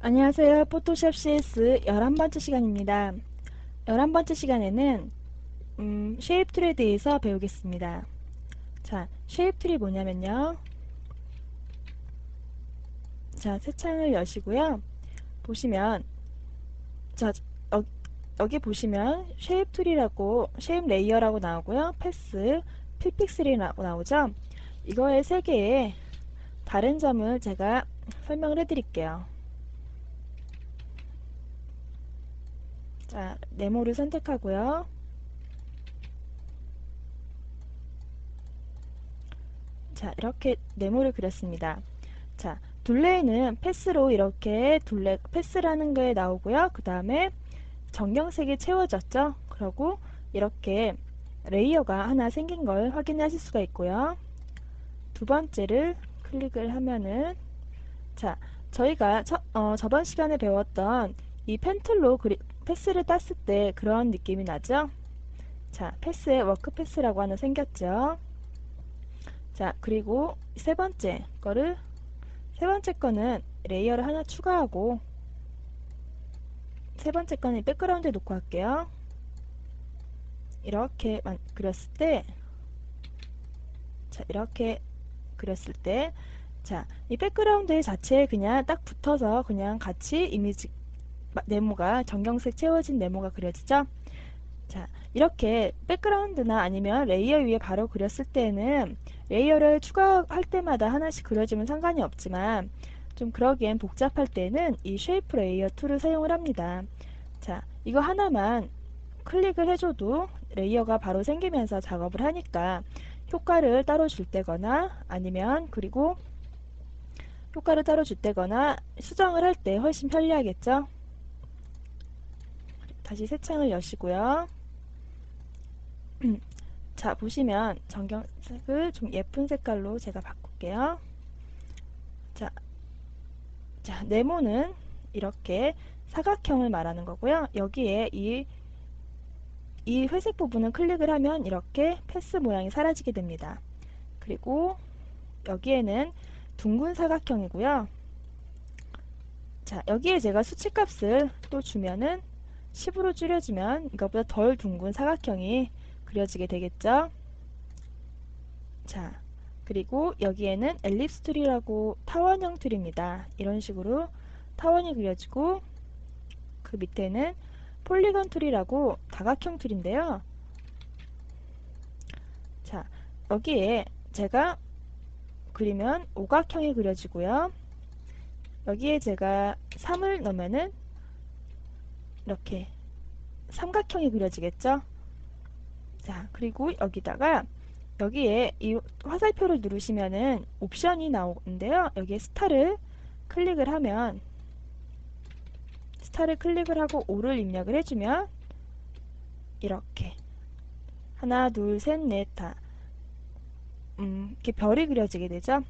안녕하세요. 포토샵 CS 11번째 시간입니다. 11번째 시간에는 쉐입 툴에 대해서 배우겠습니다. 자, 쉐입 툴이 뭐냐면요. 자, 새 창을 여시고요. 보시면 자, 여, 여기 보시면 쉐입 툴이라고 쉐입 레이어라고 나오고요. 패스, 필픽셀이라고 나오죠. 이거의 세 개의 다른 점을 제가 설명을 해드릴게요. 자, 네모를 선택하고요. 자, 이렇게 네모를 그렸습니다. 자, 둘레는 패스로 이렇게 둘레 패스라는 게 나오고요. 그 다음에 정경색이 채워졌죠. 그리고 이렇게 레이어가 하나 생긴 걸 확인하실 수가 있고요. 두 번째를 클릭을 하면은 자, 저희가 저번 시간에 배웠던 이 펜툴로 패스를 땄을 때 그런 느낌이 나죠. 자, 패스에 워크 패스라고 하나 생겼죠. 자, 그리고 세 번째 거는 레이어를 하나 추가하고 세 번째 거는 백그라운드에 놓고 할게요. 이렇게 그렸을 때, 자, 이렇게 그렸을 때, 자, 이 백그라운드 자체에 그냥 딱 붙어서 그냥 같이 이미지, 네모가, 정경색 채워진 네모가 그려지죠? 자, 이렇게 백그라운드나 아니면 레이어 위에 바로 그렸을 때는 레이어를 추가할 때마다 하나씩 그려주면 상관이 없지만, 좀 그러기엔 복잡할 때는 이 쉐이프 레이어 툴을 사용을 합니다. 자, 이거 하나만 클릭을 해줘도 레이어가 바로 생기면서 작업을 하니까 효과를 따로 줄 때거나 아니면 그리고 효과를 따로 줄 때거나 수정을 할 때 훨씬 편리하겠죠. 다시 새 창을 여시고요. 자, 보시면 정경색을 좀 예쁜 색깔로 제가 바꿀게요. 자, 네모는 이렇게 사각형을 말하는 거고요. 여기에 이 회색 부분을 클릭을 하면 이렇게 패스 모양이 사라지게 됩니다. 그리고 여기에는 둥근 사각형이고요. 자, 여기에 제가 수치값을 또 주면은 10으로 줄여주면 이것보다 덜 둥근 사각형이 그려지게 되겠죠. 자, 그리고 여기에는 엘립스 툴이라고 타원형 툴입니다. 이런 식으로 타원이 그려지고 그 밑에는 폴리건 툴이라고 다각형 툴인데요. 자, 여기에 제가 그리면 오각형이 그려지고요. 여기에 제가 3을 넣으면은 이렇게 삼각형이 그려지겠죠. 자, 그리고 여기에 이 화살표를 누르시면은 옵션이 나오는데요. 여기에 스타를 클릭을 하고 5를 입력을 해주면 이렇게 하나, 둘, 셋, 넷, 다 이렇게 별이 그려지게 되죠.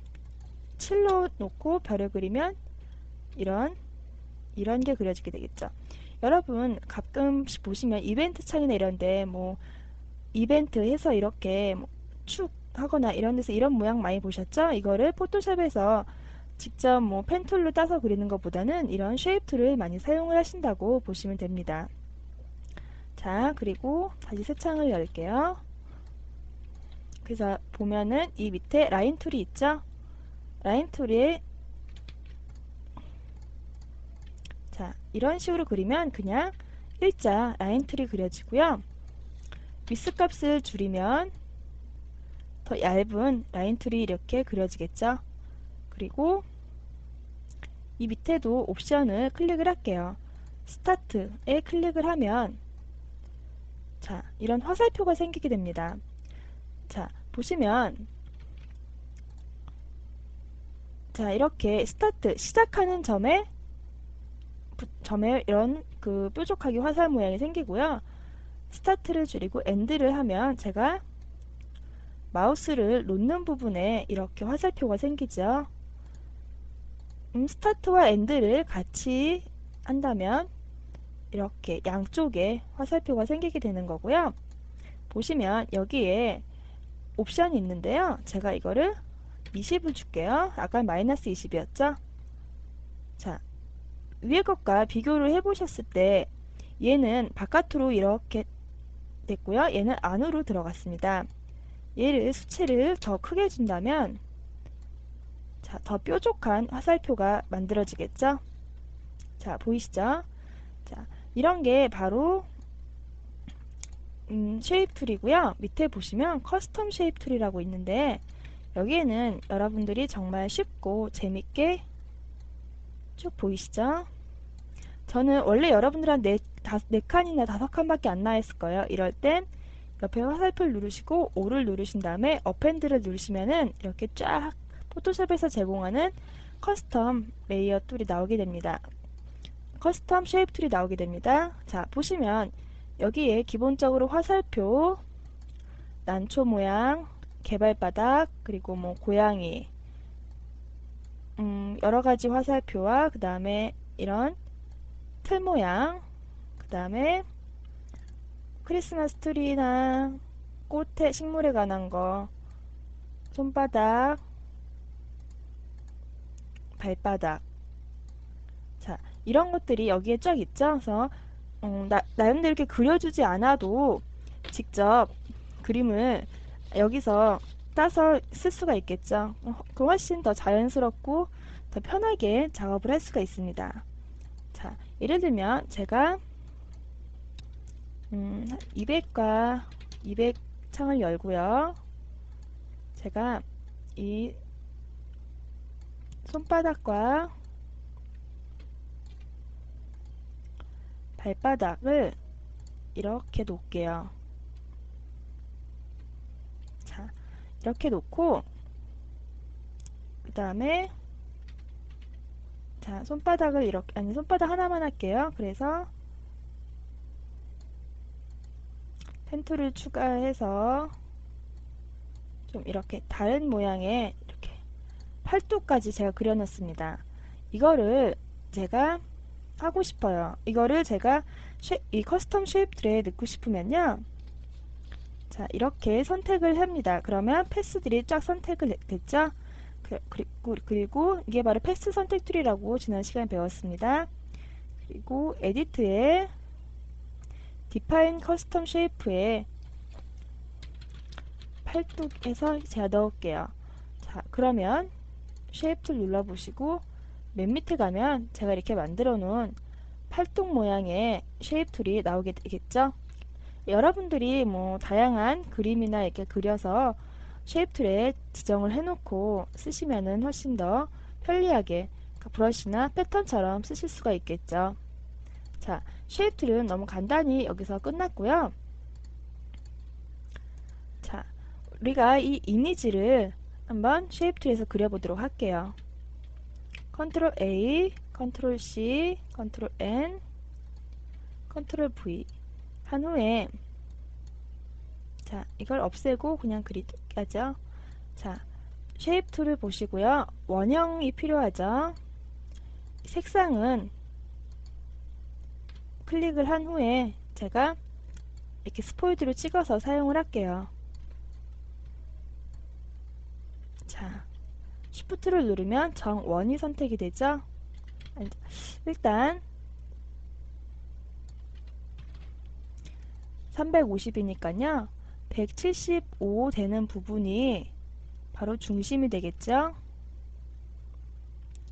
7로 놓고 별을 그리면 이런 게 그려지게 되겠죠. 여러분 가끔씩 보시면 이벤트 창이나 이런데 뭐 이벤트 해서 이렇게 뭐축 하거나 이런 데서 이런 모양 많이 보셨죠? 이거를 포토샵에서 직접 뭐 펜툴로 따서 그리는 것보다는 이런 쉐입 툴을 많이 사용을 하신다고 보시면 됩니다. 자, 그리고 다시 새 창을 열게요. 그래서 보면은 이 밑에 라인 툴이 있죠? 라인 툴에 자, 이런 식으로 그리면 그냥 일자 라인 툴이 그려지고요. 위스 값을 줄이면 더 얇은 라인 툴이 이렇게 그려지겠죠? 그리고 이 밑에도 옵션을 클릭을 할게요. 스타트에 클릭을 하면 자, 이런 화살표가 생기게 됩니다. 자, 보시면 자, 이렇게 스타트 시작하는 점에 이런 그 뾰족하게 화살 모양이 생기고요. 스타트를 줄이고 엔드를 하면 제가 마우스를 놓는 부분에 이렇게 화살표가 생기죠. 스타트와 엔드를 같이 한다면 이렇게 양쪽에 화살표가 생기게 되는 거고요. 보시면 여기에 옵션이 있는데요. 제가 이거를 20을 줄게요. 아까 마이너스 20이었죠? 자, 위에 것과 비교를 해보셨을 때 얘는 바깥으로 이렇게 됐고요. 얘는 안으로 들어갔습니다. 얘를 수치를 더 크게 준다면 자, 더 뾰족한 화살표가 만들어지겠죠? 자, 보이시죠? 자, 이런 게 바로 쉐입 툴이고요. 밑에 보시면 커스텀 쉐입 툴이라고 있는데 여기에는 여러분들이 정말 쉽고 재밌게 쭉 보이시죠? 저는 원래 여러분들한 네 칸이나 5칸밖에 안 나와 있을 거예요. 이럴 땐 옆에 화살표를 누르시고 O를 누르신 다음에 어펜드를 누르시면은 이렇게 쫙 포토샵에서 제공하는 커스텀 레이어 툴이 나오게 됩니다. 커스텀 쉐입 툴이 나오게 됩니다. 자, 보시면 여기에 기본적으로 화살표, 난초 모양, 개발바닥, 그리고 뭐 고양이, 여러 가지 화살표와 그 다음에 이런 틀 모양, 그 다음에 크리스마스 트리나 꽃에 식물에 관한 거, 손바닥, 발바닥. 자, 이런 것들이 여기에 쫙 있죠. 그래서 나름대로 이렇게 그려주지 않아도 직접 그림을 여기서 따서 쓸 수가 있겠죠. 그 훨씬 더 자연스럽고 더 편하게 작업을 할 수가 있습니다. 자, 예를 들면 제가 200과 200 창을 열고요. 제가 이 손바닥과 발바닥을 이렇게 놓을게요. 자, 이렇게 놓고 그 다음에 자, 손바닥을 이렇게 아니 손바닥 하나만 할게요. 그래서 펜 툴을 추가해서 좀 이렇게 다른 모양의 이렇게 팔뚝까지 제가 그려놨습니다. 이거를 제가 하고 싶어요. 이거를 제가 이 커스텀 쉐입 툴에 넣고 싶으면요. 자, 이렇게 선택을 합니다. 그러면 패스들이 쫙 됐죠? 그리고 이게 바로 패스 선택 툴이라고 지난 시간에 배웠습니다. 그리고 에디트에 디파인 커스텀 쉐이프에 팔뚝에서 제가 넣을게요. 자, 그러면 쉐입 툴 눌러보시고 맨 밑에 가면 제가 이렇게 만들어 놓은 팔뚝 모양의 쉐입 툴이 나오게 되겠죠? 여러분들이 뭐 다양한 그림이나 이렇게 그려서 쉐입 툴에 지정을 해놓고 쓰시면은 훨씬 더 편리하게 브러쉬나 패턴처럼 쓰실 수가 있겠죠. 자, 쉐입 툴은 너무 간단히 여기서 끝났고요. 자, 우리가 이 이미지를 한번 쉐입 툴에서 그려보도록 할게요. 컨트롤 A, 컨트롤 C, 컨트롤 N, 컨트롤 V 한 후에 자, 이걸 없애고 그냥 그리죠. 자, 쉐입 툴을 보시고요. 원형이 필요하죠. 색상은 클릭을 한 후에 제가 이렇게 스포이드로 찍어서 사용을 할게요. 자, 쉬프트를 누르면 정원이 선택이 되죠. 일단 350이니까요. 175 되는 부분이 바로 중심이 되겠죠.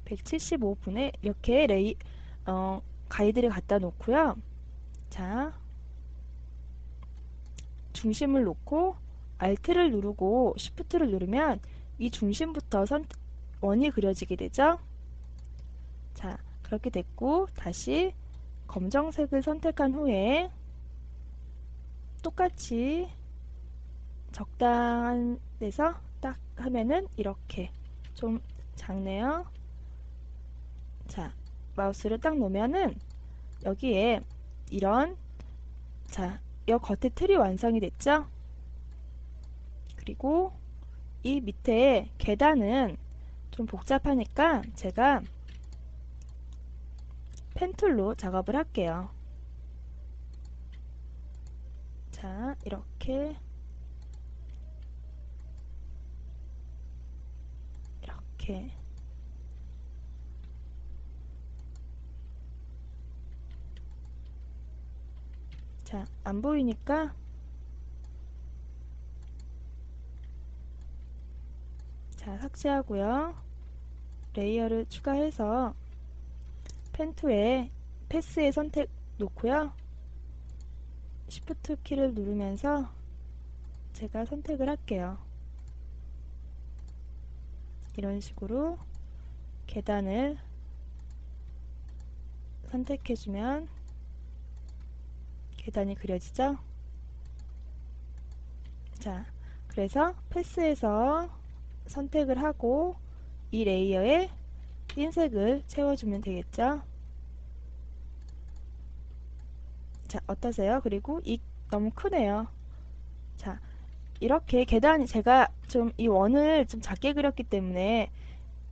175분에 이렇게 가이드를 갖다 놓고요. 자, 중심을 놓고 Alt를 누르고 Shift를 누르면 이 중심부터 원이 그려지게 되죠. 자, 그렇게 됐고 다시 검정색을 선택한 후에 똑같이 적당한 데서 딱 하면은 이렇게 좀 작네요. 자, 마우스를 딱 놓으면은 여기에 이런 자, 이 겉에 틀이 완성이 됐죠? 그리고 이 밑에 계단은 좀 복잡하니까 제가 펜툴로 작업을 할게요. 자, 이렇게 이렇게 자, 안 보이니까 자, 삭제하고요. 레이어를 추가해서 펜2에 패스의 선택 놓고요. Shift 키를 누르면서 제가 선택을 할게요. 이런 식으로 계단을 선택해주면 계단이 그려지죠? 자, 그래서 패스에서 선택을 하고 이 레이어에 흰색을 채워주면 되겠죠? 자, 어떠세요? 그리고 너무 크네요. 자, 이렇게 계단이 제가 좀 이 원을 좀 작게 그렸기 때문에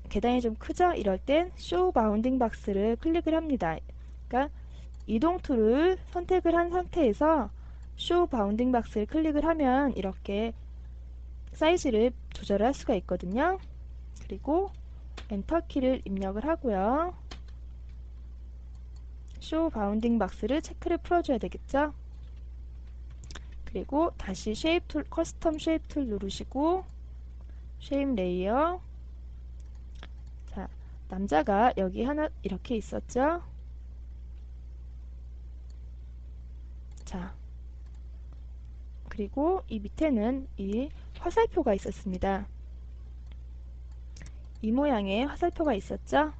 계단이 좀 크죠? 이럴 땐 Show Bounding Box를 클릭을 합니다. 그러니까 이동 툴을 선택을 한 상태에서 Show Bounding Box를 클릭을 하면 이렇게 사이즈를 조절을 할 수가 있거든요. 그리고 엔터 키를 입력을 하고요. Show Bounding Box를 체크를 풀어줘야 되겠죠? 그리고 다시 Shape 툴, 커스텀 Shape 툴 누르시고 Shape 레이어. 자, 남자가 여기 하나 이렇게 있었죠? 자, 그리고 이 밑에는 이 화살표가 있었습니다. 이 모양의 화살표가 있었죠?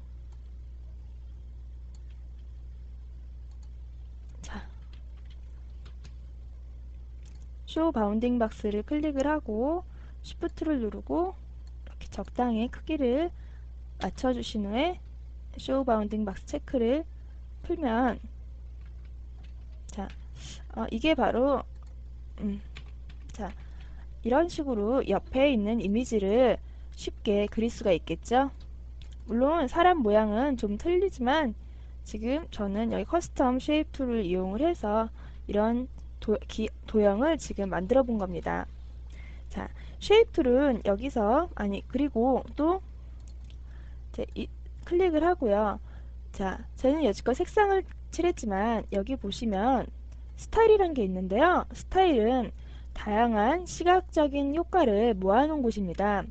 자, Show Bounding Box를 클릭을 하고 Shift를 누르고 이렇게 적당히 크기를 맞춰주신 후에 Show Bounding Box 체크를 풀면 자, 이게 바로 자, 이런 식으로 옆에 있는 이미지를 쉽게 그릴 수가 있겠죠. 물론 사람 모양은 좀 틀리지만 지금 저는 여기 커스텀 쉐입 툴을 이용을 해서 이런 도형을 지금 만들어 본 겁니다. 자, 쉐입 툴은 여기서 그리고 또 클릭을 하고요. 자, 저는 여지껏 색상을 칠했지만 여기 보시면 스타일이란 게 있는데요. 스타일은 다양한 시각적인 효과를 모아놓은 곳입니다.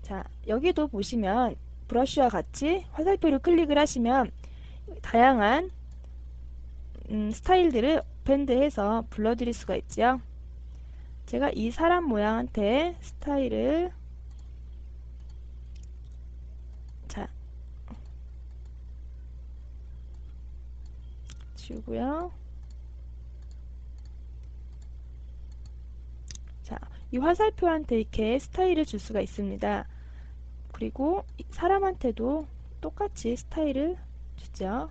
자, 여기도 보시면 브러쉬와 같이 화살표를 클릭을 하시면 다양한 스타일들을 밴드해서 불러드릴 수가 있죠. 제가 이 사람 모양한테 스타일을 자, 지우고요. 자, 이 화살표한테 이렇게 스타일을 줄 수가 있습니다. 그리고 사람한테도 똑같이 스타일을 주죠.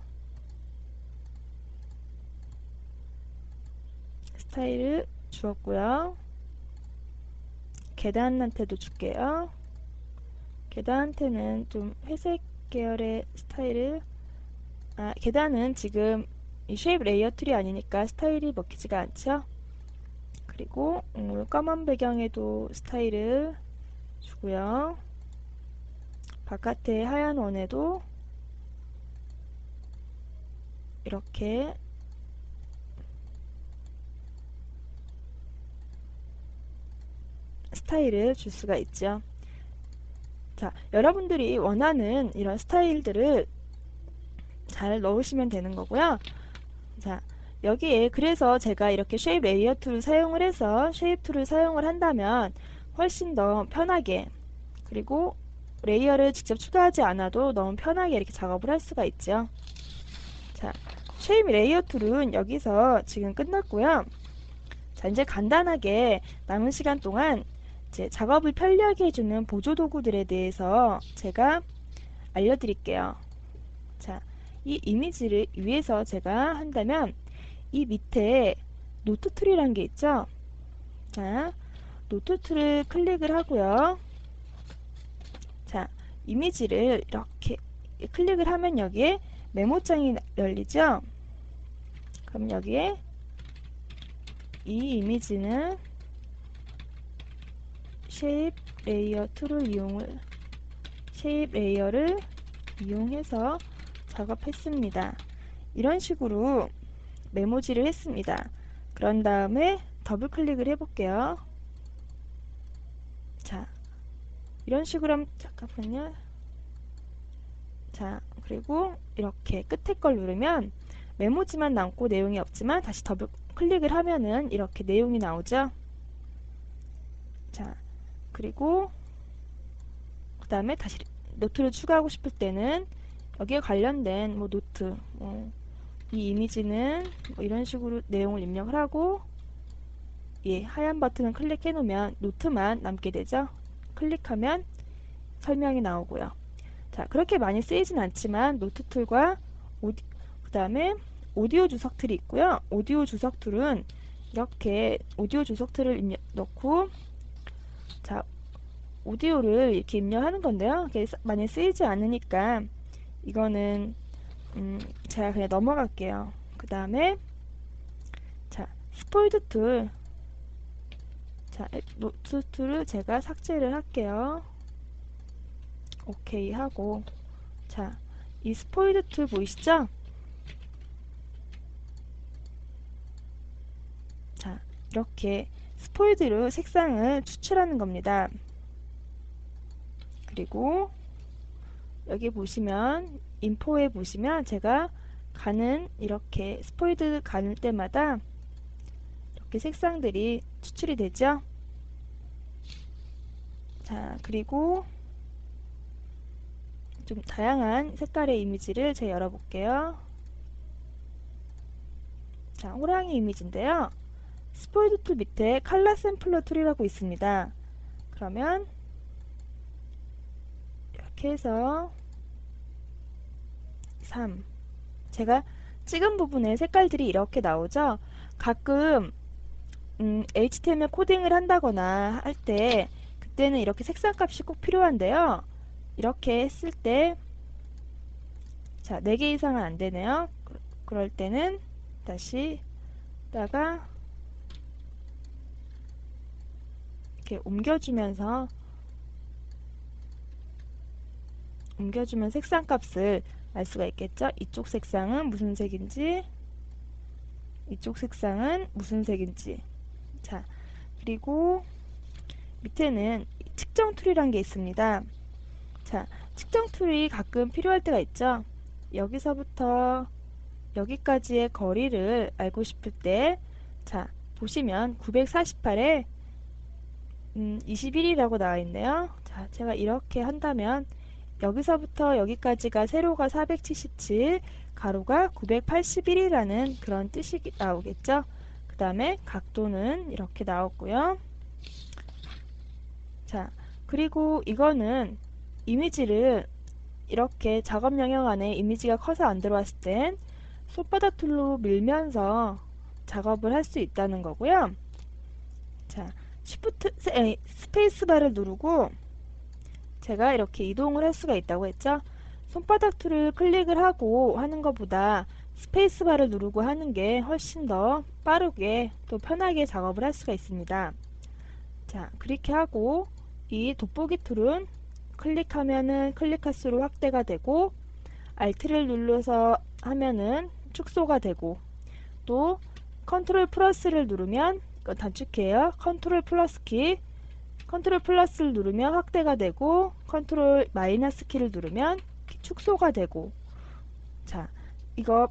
스타일을 주었고요. 계단한테도 줄게요. 계단한테는 좀 회색 계열의 스타일을 계단은 지금 이 쉐입 레이어 툴이 아니니까 스타일이 먹히지가 않죠. 그리고 까만 배경에도 스타일을 주고요. 바깥에 하얀 원에도 이렇게 스타일을 줄 수가 있죠. 자, 여러분들이 원하는 이런 스타일들을 잘 넣으시면 되는 거고요. 자, 여기에 그래서 제가 이렇게 쉐입 레이어 툴을 사용을 해서 쉐입 툴을 사용을 한다면 훨씬 더 편하게 그리고 레이어를 직접 추가하지 않아도 너무 편하게 이렇게 작업을 할 수가 있죠. 자, 쉐입 레이어 툴은 여기서 지금 끝났고요. 자, 이제 간단하게 남은 시간 동안 이제 작업을 편리하게 해주는 보조 도구들에 대해서 제가 알려드릴게요. 자, 이 이미지를 위해서 제가 한다면 이 밑에 노트 툴이라는 게 있죠. 자, 노트 툴을 클릭을 하고요. 자, 이미지를 이렇게 클릭을 하면 여기에 메모장이 열리죠. 그럼 여기에 이 이미지는 쉐입 레이어를 이용해서 작업했습니다. 이런 식으로 메모지를 했습니다. 그런 다음에 더블 클릭을 해볼게요. 자, 이런 식으로 하면, 잠깐만요. 자, 그리고 이렇게 끝에 걸 누르면 메모지만 남고 내용이 없지만 다시 더블 클릭을 하면은 이렇게 내용이 나오죠. 자, 그리고 그 다음에 다시 노트를 추가하고 싶을 때는 여기에 관련된 뭐 노트, 이 이미지는 뭐 이런 식으로 내용을 입력을 하고, 예, 하얀 버튼을 클릭해 놓으면 노트만 남게 되죠. 클릭하면 설명이 나오고요. 자, 그렇게 많이 쓰이진 않지만 노트 툴과 그 다음에 오디오 주석 툴이 있고요. 오디오 주석 툴은 이렇게 오디오 주석 툴을 넣고, 자, 오디오를 이렇게 입력하는 건데요. 이게 많이 쓰이지 않으니까 이거는 제가 그냥 넘어갈게요. 그 다음에 자, 스포이드 툴, 자, 노트 툴을 제가 삭제를 할게요. 오케이 하고, 자, 이 스포이드 툴 보이시죠? 자, 이렇게 스포이드로 색상을 추출하는 겁니다. 그리고 여기 보시면 인포에 보시면 제가 가는 이렇게 스포이드 가는 때마다 이렇게 색상들이 추출이 되죠. 자, 그리고 좀 다양한 색깔의 이미지를 제가 열어볼게요. 자, 호랑이 이미지인데요. 스포이드 툴 밑에 칼라 샘플러 툴이라고 있습니다. 그러면 이렇게 해서 3, 제가 찍은 부분에 색깔들이 이렇게 나오죠. 가끔 HTML 코딩을 한다거나 할 때 그때는 이렇게 색상 값이 꼭 필요한데요. 이렇게 했을 때, 자, 4개 이상은 안 되네요. 그럴 때는 다시 다가 이렇게 옮겨주면 색상 값을 알 수가 있겠죠. 이쪽 색상은 무슨 색인지, 이쪽 색상은 무슨 색인지. 자, 그리고 밑에는 측정 툴이란 게 있습니다. 자, 측정 툴이 가끔 필요할 때가 있죠. 여기서부터 여기까지의 거리를 알고 싶을 때, 자, 보시면 948에 21이라고 나와 있네요. 자, 제가 이렇게 한다면 여기서부터 여기까지가 세로가 477, 가로가 981이라는 그런 뜻이 나오겠죠. 그 다음에 각도는 이렇게 나왔고요. 자, 그리고 이거는 이미지를 이렇게 작업 영역 안에 이미지가 커서 안 들어왔을 땐 손바닥 툴로 밀면서 작업을 할 수 있다는 거고요. 자, 스페이스바를 누르고 제가 이렇게 이동을 할 수가 있다고 했죠. 손바닥 툴을 클릭을 하고 하는 것보다 스페이스바를 누르고 하는 게 훨씬 더 빠르게 또 편하게 작업을 할 수가 있습니다. 자, 그렇게 하고 이 돋보기 툴은 클릭하면은 클릭할수록 확대가 되고, Alt를 눌러서 하면은 축소가 되고, 또 컨트롤 플러스를 누르면, 이건 단축키예요. 컨트롤 플러스 키, 컨트롤 플러스를 누르면 확대가 되고, 컨트롤 마이너스 키를 누르면 축소가 되고. 자, 이거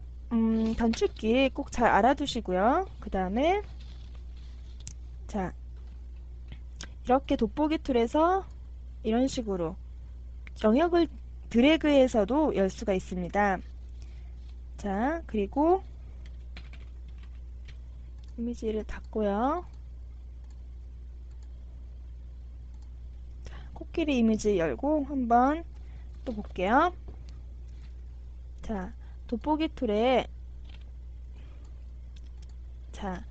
단축키 꼭 잘 알아두시고요. 그 다음에 자, 이렇게 돋보기 툴에서 이런 식으로 영역을 드래그해서도 열 수가 있습니다. 자, 그리고 이미지를 닫고요. 자, 코끼리 이미지 열고 한번 또 볼게요. 자, 돋보기 툴에 자,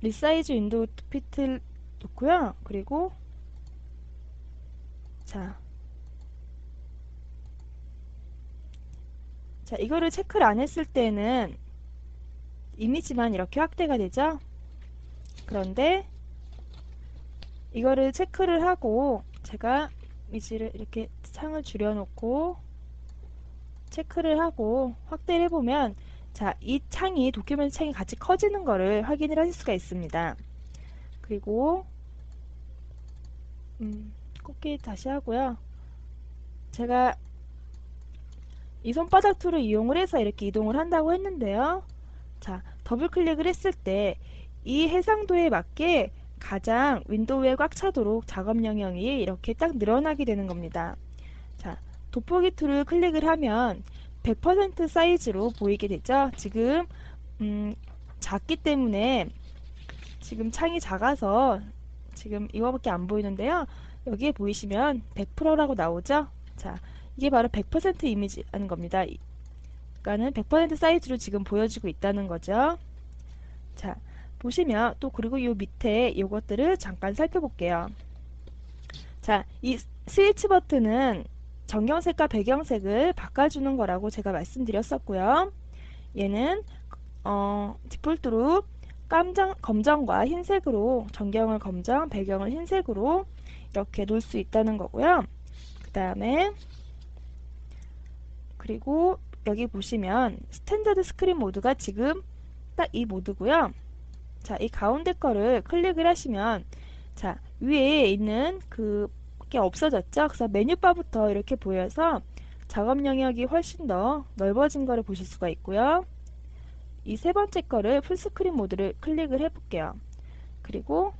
리사이즈 윈도우 피트를 놓고요. 그리고 자, 이거를 체크를 안 했을 때는 이미지만 이렇게 확대가 되죠. 그런데 이거를 체크를 하고 제가 이미지를 이렇게 창을 줄여놓고 체크를 하고 확대를 해보면, 자, 이 창이 도큐멘트 창이 같이 커지는 거를 확인을 하실 수가 있습니다. 그리고 꼽기 다시 하고요. 제가 이 손바닥 툴을 이용을 해서 이렇게 이동을 한다고 했는데요. 자, 더블 클릭을 했을 때 이 해상도에 맞게 가장 윈도우에 꽉 차도록 작업 영역이 이렇게 딱 늘어나게 되는 겁니다. 자, 돋보기 툴을 클릭을 하면 100% 사이즈로 보이게 되죠. 지금 작기 때문에 지금 창이 작아서 지금 이거밖에 안 보이는데요. 여기에 보이시면 100%라고 나오죠. 자, 이게 바로 100% 이미지라는 겁니다. 그러니까는 100% 사이즈로 지금 보여지고 있다는 거죠. 자, 보시면 또 그리고 요 밑에 요것들을 잠깐 살펴볼게요. 자, 이 스위치 버튼은 정경색과 배경색을 바꿔주는 거라고 제가 말씀드렸었고요. 얘는 디폴트로 검정과 흰색으로 정경을 검정, 배경을 흰색으로 이렇게 놓을 수 있다는 거고요. 그 다음에 그리고 여기 보시면 스탠다드 스크린 모드가 지금 딱 이 모드고요. 자, 이 가운데 거를 클릭을 하시면 자, 위에 있는 그게 없어졌죠. 그래서 메뉴바부터 이렇게 보여서 작업 영역이 훨씬 더 넓어진 거를 보실 수가 있고요. 이 세 번째 거를 풀스크린 모드를 클릭을 해볼게요. 그리고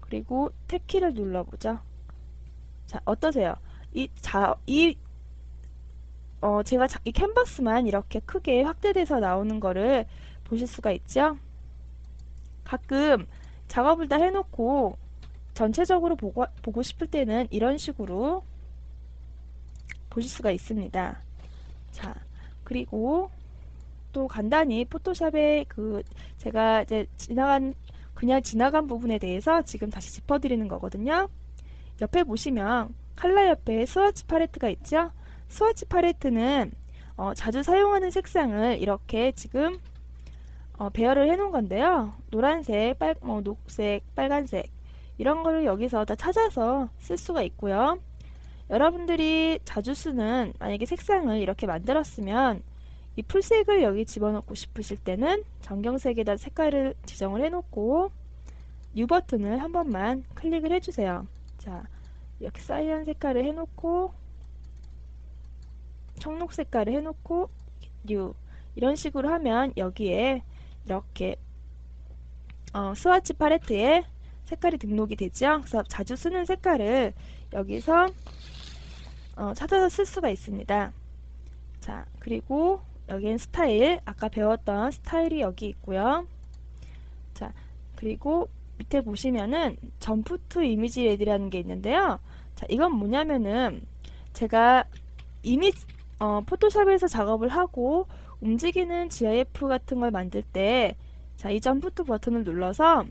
탭키를 눌러보죠. 자, 어떠세요? 제가 이 캔버스만 이렇게 크게 확대돼서 나오는 거를 보실 수가 있죠. 가끔 작업을 다 해놓고 전체적으로 보고 싶을 때는 이런 식으로 보실 수가 있습니다. 자, 그리고 또 간단히 포토샵의 제가 이제 그냥 지나간 부분에 대해서 지금 다시 짚어드리는 거거든요. 옆에 보시면 컬러 옆에 스와치 팔레트가 있죠. 스와치 팔레트는 자주 사용하는 색상을 이렇게 지금 배열을 해 놓은 건데요. 노란색, 녹색, 빨간색 이런 거를 여기서 다 찾아서 쓸 수가 있고요. 여러분들이 자주 쓰는 만약에 색상을 이렇게 만들었으면 이 풀색을 여기 집어넣고 싶으실 때는 정경색에다 색깔을 지정을 해 놓고 뉴 버튼을 한 번만 클릭을 해주세요. 자, 이렇게 사이언 색깔을 해 놓고 청록 색깔을 해놓고 뉴 이런 식으로 하면 여기에 이렇게 스와치 팔레트에 색깔이 등록이 되죠. 그래서 자주 쓰는 색깔을 여기서 찾아서 쓸 수가 있습니다. 자, 그리고 여기엔 스타일, 아까 배웠던 스타일이 여기 있고요. 자, 그리고 밑에 보시면은 점프 투 이미지 레디라는 게 있는데요. 자, 이건 뭐냐면은 제가 이미 포토샵에서 작업을 하고 움직이는 GIF 같은 걸 만들 때 자, 이 점프 투 버튼을 눌러서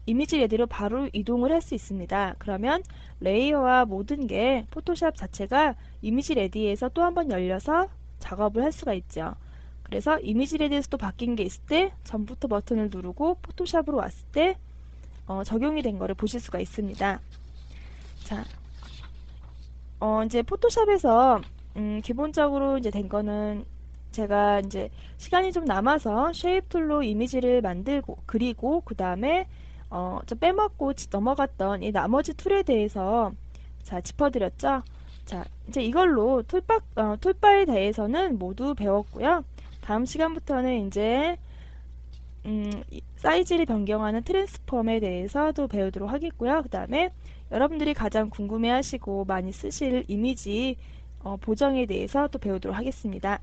이미지 레디로 바로 이동을 할 수 있습니다. 그러면 레이어와 모든 게 포토샵 자체가 이미지 레디에서 또 한번 열려서 작업을 할 수가 있죠. 그래서 이미지 레디에서 또 바뀐 게 있을 때 점프 투 버튼을 누르고 포토샵으로 왔을 때 적용이 된 거를 보실 수가 있습니다. 자, 이제 포토샵에서 기본적으로 이제 된 거는 제가 이제 시간이 좀 남아서 쉐입 툴로 이미지를 만들고 그리고 그 다음에 좀 빼먹고 넘어갔던 이 나머지 툴에 대해서 자 짚어드렸죠. 자, 이제 이걸로 툴바에 대해서는 모두 배웠고요. 다음 시간부터는 이제 사이즈를 변경하는 트랜스폼에 대해서도 배우도록 하겠고요. 그 다음에 여러분들이 가장 궁금해하시고 많이 쓰실 이미지 보정에 대해서 또 배우도록 하겠습니다.